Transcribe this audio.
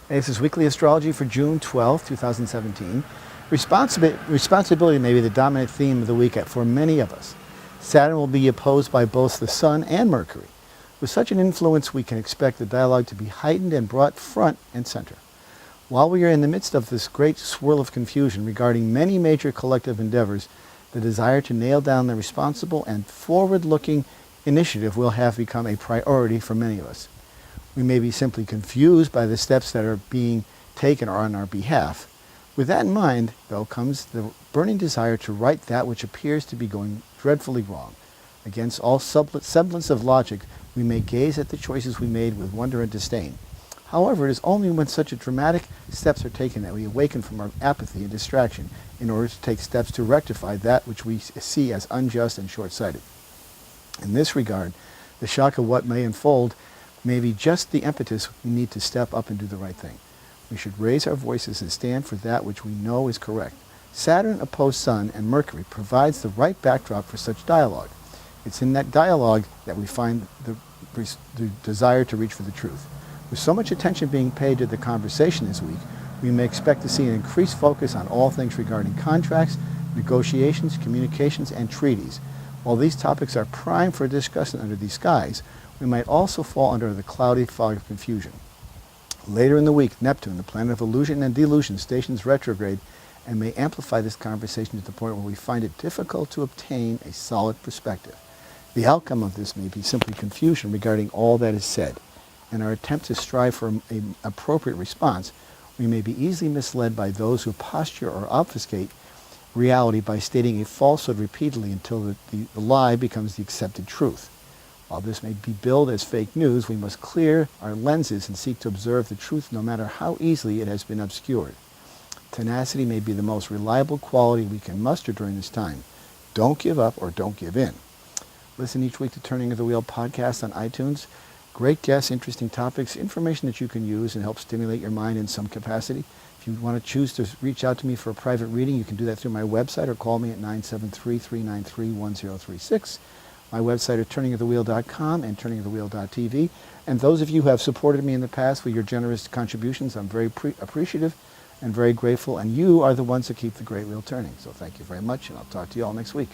This is Weekly Astrology for June 12, 2017. Responsibility may be the dominant theme of the week for many of us. Saturn will be opposed by both the Sun and Mercury. With such an influence, we can expect the dialogue to be heightened and brought front and center. While we are in the midst of this great swirl of confusion regarding many major collective endeavors, the desire to nail down the responsible and forward-looking initiative will have become a priority for many of us. We may be simply confused by the steps that are being taken on our behalf. With that in mind, though, comes the burning desire to right that which appears to be going dreadfully wrong. Against all semblance of logic, we may gaze at the choices we made with wonder and disdain. However, it is only when such dramatic steps are taken that we awaken from our apathy and distraction in order to take steps to rectify that which we see as unjust and short-sighted. In this regard, the shock of what may unfold may be just the impetus we need to step up and do the right thing. We should raise our voices and stand for that which we know is correct. Saturn opposed Sun and Mercury provides the right backdrop for such dialogue. It's in that dialogue that we find the desire to reach for the truth. With so much attention being paid to the conversation this week, we may expect to see an increased focus on all things regarding contracts, negotiations, communications, and treaties. While these topics are prime for discussion under these skies, we might also fall under the cloudy fog of confusion. Later in the week, Neptune, the planet of illusion and delusion, stations retrograde and may amplify this conversation to the point where we find it difficult to obtain a solid perspective. The outcome of this may be simply confusion regarding all that is said. In our attempt to strive for an appropriate response, we may be easily misled by those who posture or obfuscate reality by stating a falsehood repeatedly until the lie becomes the accepted truth. While this may be billed as fake news, we must clear our lenses and seek to observe the truth no matter how easily it has been obscured. Tenacity may be the most reliable quality we can muster during this time. Don't give up or don't give in. Listen each week to Turning of the Wheel podcast on iTunes. Great guests, interesting topics, information that you can use and help stimulate your mind in some capacity. If you want to choose to reach out to me for a private reading, you can do that through my website or call me at 973-393-1036. My website is turningofthewheel.com and turningofthewheel.tv. And those of you who have supported me in the past with your generous contributions, I'm very appreciative and very grateful. And you are the ones that keep the great wheel turning. So thank you very much, and I'll talk to you all next week.